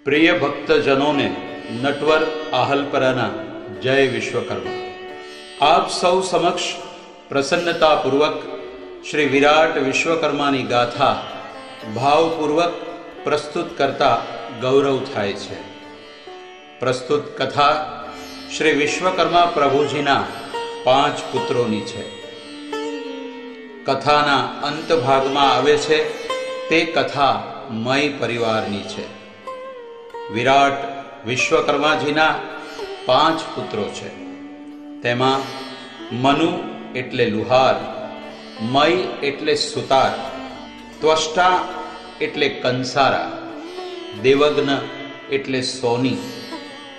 प्रिय भक्तजनों ने नटवर आहलपराना जय विश्वकर्मा। आप सौ समक्ष प्रसन्नतापूर्वक श्री विराट विश्वकर्मानी गाथा भावपूर्वक प्रस्तुत करता गौरव थाय छे। प्रस्तुत कथा श्री विश्वकर्मा प्रभुजीना 5 पुत्रोनी छे। कथाना अंत भागमां आवे छे ते कथा मय परिवारनी छे। विराट विश्वकर्माजीना 5 पुत्रो छे। तेमां मनु एटले लुहार, मय एटले सुतार, त्वष्टा एटले कंसारा, देवज्ञ एटले सोनी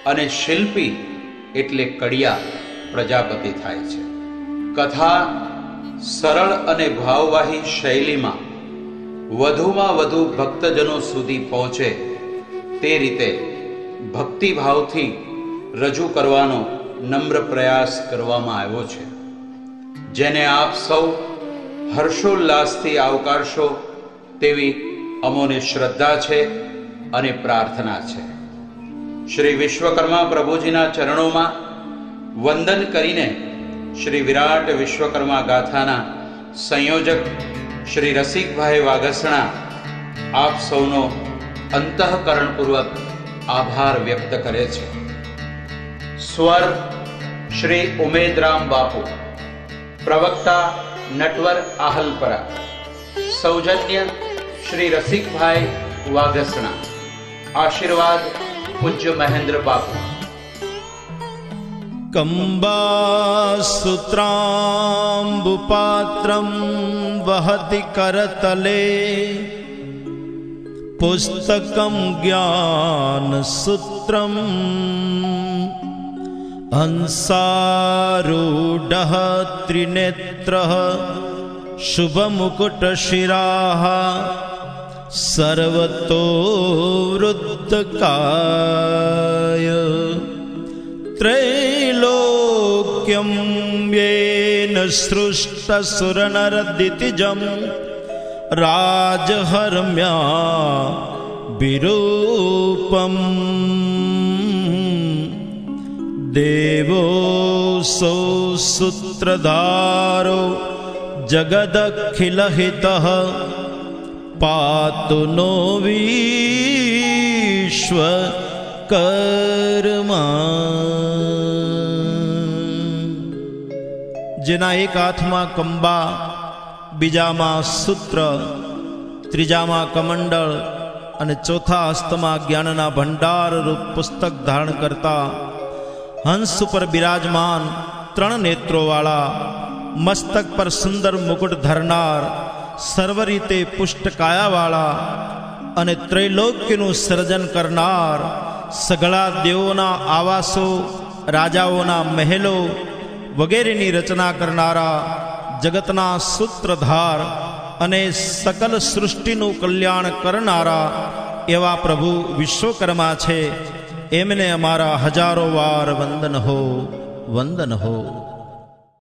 अने शिल्पी एटले कड़िया प्रजापति थाय छे। कथा सरल अने भाववाही शैलीमां वधुमां वधु भक्तजनों सुधी पहोंचे ते रीते भक्तिभावथी रजू करवानो नम्र प्रयास करवामां आव्यो छे, जेने आप सौ हर्षोल्लासथी आवकारशो तेवी अमोने श्रद्धा छे अने प्रार्थना छे। श्री विश्वकर्मा प्रभुजीना चरणोमां वंदन करीने श्री विराट विश्वकर्मा गाथाना संयोजक श्री रसिकभाई वागसणा आप सौनो अंतःकरणपूर्वक आभार व्यक्त करे छे। स्वर श्री उमेदराम बापू, प्रवक्ता नटवर आहलपरा, सौजन्य श्री रसिकभाई वागसणा, आशीर्वाद पूज्य महेंद्र बापू। कंबासूत्राम्बुपात्रं वहति करतले, पुस्तकं ज्ञानसूत्रम् हंसारूढः त्रिनेत्रः शुभमुकुटशिराः सर्वतो वृद्धकाय, त्रैलोक्यं येन सृष्टसुरनरदितिजं राजहर्म्या विरूपम्, देवोऽसौ सूत्रधारो जगदखिलहितः, पातु नो विश्वकर्मा। जेना एक हाथमां कंबा, बीजामां सूत्र, त्रीजामां कमंडल अने चौथा हस्तमां ज्ञानना भंडार रूप पुस्तक धारण करता, हंस पर बिराजमान 3 नेत्रोवाळा, मस्तक पर सुंदर मुकुट धरनार, सर्वरीते पुष्ट कायावाळा अने त्रैलोक्यनुं सर्जन करनार, सगळा देवोना आवासो, राजाओना महेलो वगैरेनी रचना करनारा, जगतना सूत्रधार अने सकल सृष्टिનું कल्याण करनारा एवा प्रभु विश्वकर्मा छे। एमने अमारा हजारों वार वंदन हो, वंदन हो।